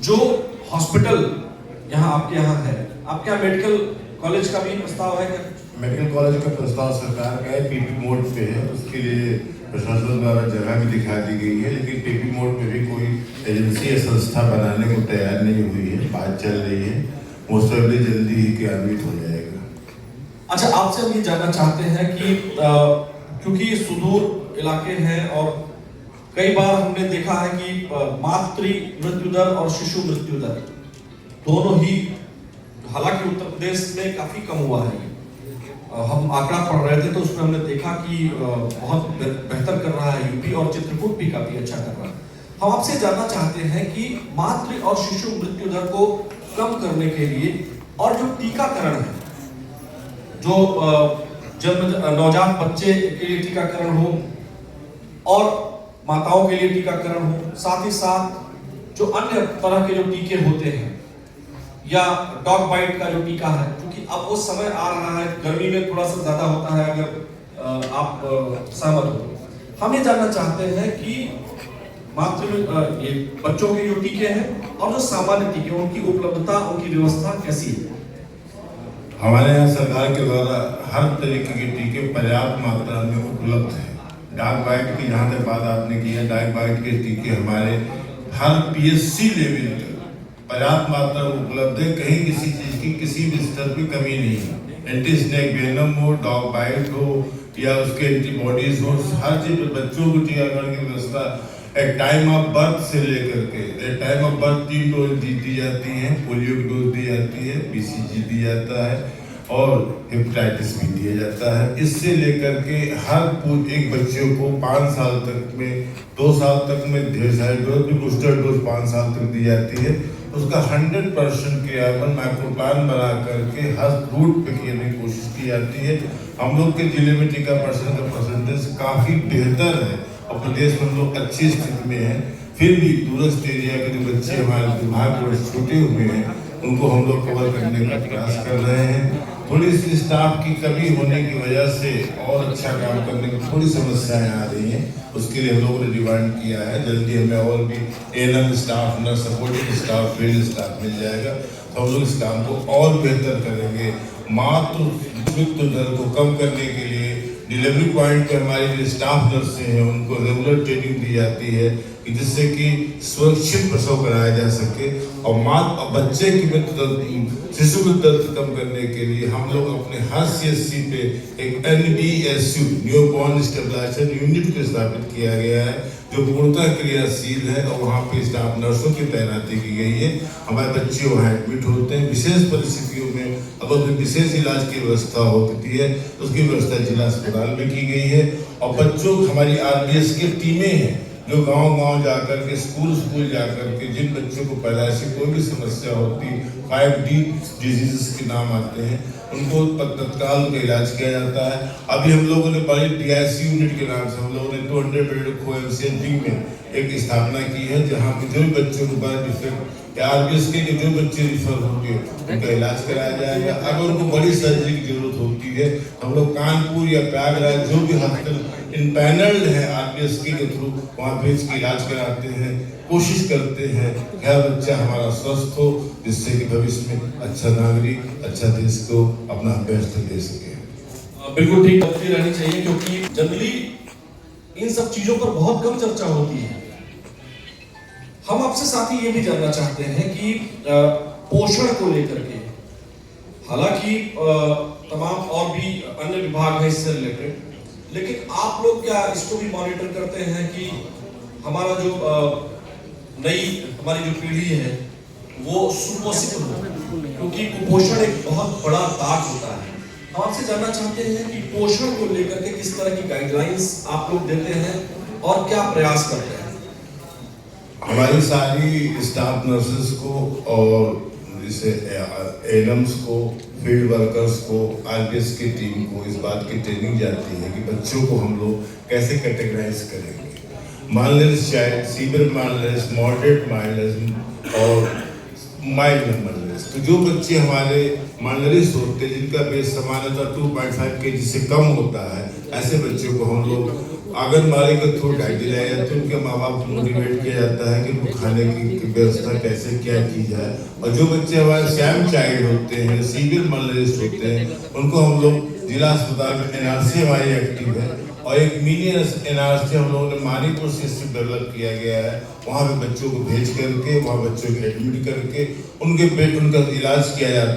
जो हॉस्पिटल यहाँ आपके यहाँ है, आपके यहाँ मेडिकल कॉलेज का भी प्रस्ताव है क्या? मेडिकल कॉलेज का प्रस्ताव सरकार का है, पीपी मोड पे है। उसके लिए प्रशासन द्वारा जगह भी दिखा दी गई है, लेकिन पीपी मोड पे भी कोई एजेंसी या संस्था बनाने को तैयार नहीं हुई है। बात चल रही है, मोस्ट ऑफली जल्दी ही क्रियान्वित हो जाएगा। अच्छा, आपसे हम ये जानना चाहते हैं कि क्योंकि सुदूर इलाके हैं और कई बार हमने देखा है कि मातृ मृत्यु दर और शिशु मृत्यु दर दोनों ही, हालांकि उत्तर प्रदेश में काफी कम हुआ है। हम आंकड़ा पढ़ रहे थे तो उसमें हमने देखा कि बहुत बेहतर कर रहा है यूपी, और चित्रकूट भी काफी अच्छा कर रहा है। हम आपसे जानना चाहते हैं कि मातृ और शिशु मृत्यु दर को कम करने के लिए और जो टीकाकरण है, जो नवजात बच्चे के लिए टीकाकरण हो और माताओं के लिए टीकाकरण हो, साथ ही साथ जो अन्य तरह के जो टीके होते हैं या डॉग बाइट का जो टीका है, क्योंकि अब वो समय आ रहा है, गर्मी में थोड़ा सा ज्यादा होता है, अगर आप सहमत हो। हम ये जानना चाहते हैं कि मात्र ये बच्चों के जो टीके हैं और जो सामान्य टीके, उनकी उपलब्धता, उनकी व्यवस्था कैसी है? हमारे यहाँ सरकार के द्वारा हर तरीके के टीके पर्याप्त मात्रा में उपलब्ध है। डॉग बाइट की जहाँ तक बात आपने की है, डॉग बाइट के टीके हमारे हर पीएससी लेवल पर पर्याप्त मात्रा में उपलब्ध है। कहीं किसी चीज की किसी भी स्तर पर कमी नहीं है। एंटी स्नेक वेनम हो, डॉग बाइट हो या उसके एंटीबॉडीज हो, हर चीज बच्चों को टीकाकरण की व्यवस्था एक टाइम ऑफ बर्थ से लेकर के टाइम ऑफ बर्थ 3 डोज दी जाती है। पोलियो की डोज दी जाती है, बीसीजी दी जाता है और हेपेटाइटिस भी दिया जाता है। इससे लेकर के हर एक बच्चे को 5 साल तक में, 2 साल तक में ढेर सारे डोज भी, बूस्टर डोज 5 साल तक दी जाती है। उसका 100% क्रियान्वयन माइक्रो प्लान बना करके हर रूट पे करने की कोशिश की जाती है। हम लोग के जिले में टीका परसेंटेज काफी बेहतर है और प्रदेश में हम लोग अच्छी स्थिति में है। फिर भी दूरस्थ एरिया के जो बच्चे हमारे दुर्भाग्यवश छूटे हुए हैं, उनको हम लोग कवर करने का प्रयास कर रहे हैं। थोड़ी सी स्टाफ की कमी होने की वजह से और अच्छा काम करने की थोड़ी समस्याएं आ रही हैं। उसके लिए हम लोगों ने डिमांड किया है, जल्दी हमें और भी ANM staff, nurse supporting staff, field staff मिल जाएगा तो हम लोग इस काम को और बेहतर करेंगे। मातृ मृत्यु दर को कम करने के लिए डिलीवरी पॉइंट पे हमारी जो स्टाफ नर्सें हैं उनको रेगुलर ट्रेनिंग दी जाती है कि जिससे कि सुरक्षित प्रसव कराया जा सके। और माँ और बच्चे की मृत्यु दर, शिशु मृत्यु दर कम करने के लिए हम लोग अपने हर सीएससी पे एक NBSU न्यूबॉर्न स्टेबलाइजेशन यूनिट को स्थापित किया गया है, जो पूर्णतः क्रियाशील है और वहाँ पे स्टाफ नर्सों की तैनाती की गई है। हमारे बच्चे वहाँ एडमिट होते हैं। विशेष परिस्थितियों में अगर उनमें विशेष इलाज की व्यवस्था होती है तो उसकी व्यवस्था जिला अस्पताल में की गई है। और बच्चों हमारी RBS की टीमें हैं जो गांव-गांव जाकर के, स्कूल जाकर के जिन बच्चों को पैदाइशी कोई भी समस्या होती, 5D डिजीजेस के नाम आते हैं, उनको तत्काल उनका इलाज किया जाता है। अभी हम लोगों ने बड़ी DIC यूनिट के नाम से हम लोगों ने 200 बेड कोएफिशिएंट में एक स्थापना की है, जहाँ पे जो बच्चों को बर्थ डिफेक्ट या RBS के जो बच्चे रिफर होंगे उनका इलाज कराया जाएगा। अगर उनको बड़ी सर्जरी की जरूरत होती है तो हम लोग कानपुर या प्रयागराज जो भी हॉस्पिटल इनपैनल्ड है RBS के थ्रू वहाँ भेज के इलाज कराते हैं। कोशिश करते हैं कि हर बच्चा हमारा स्वस्थ हो, जिससे कि भविष्य में अच्छा नागरिक, अच्छा देश को अपना बेस्ट दे सके। बिल्कुल ठीक होती रहनी चाहिए, क्योंकि जनरली इन सब चीजों पर बहुत कम चर्चा होती है। हम आपसे साथ ही ये भी जानना चाहते हैं कि पोषण को लेकर के, हालांकि तमाम और भी अन्य विभाग हैं इससे रिलेटेड, लेकिन आप लोग क्या इसको भी मॉनिटर करते हैं कि हमारा जो हमारी जो पीढ़ी है वो सुपोषित हो, क्योंकि कुपोषण एक बहुत बड़ा दाग होता है। हम आपसे जानना चाहते हैं कि पोषण को लेकर के किस तरह की गाइडलाइंस आप लोग देते हैं और क्या प्रयास करते हैं? हमारी सारी स्टाफ नर्सेस को और जैसे एएनएम्स को, फील्ड वर्कर्स को, RBS की टीम को इस बात की ट्रेनिंग जाती है कि बच्चों को हम लोग कैसे कैटेगराइज करेंगे। Mild child, severe mild, moderate mild और माइल्ड माइल्ड। तो जो बच्चे हमारे माइल्ड होते हैं, जिनका बेस सामान्यतः 2.5 kg से कम होता है, ऐसे बच्चों को हम लोग आंगनबाड़ी के थ्रू डाइट दिलाया जाता है, उनके माँ बाप को मोटिवेट किया जाता है कि उनको खाने की व्यवस्था कैसे क्या की जाए। और जो बच्चे हमारे सैम चाइल्ड होते हैं, सीवियर मर्लिस्ट होते हैं, उनको हम लोग जिला अस्पताल में एनआरसी हमारी एक्टिव है और एक मिनी एनआरसी हम लोगों ने मानीपुर सिस्टम डेवलप किया गया है। वहाँ पे बच्चों को भेज करके वहाँ बच्चों को एडमिट करके उनका इलाज किया जाता है।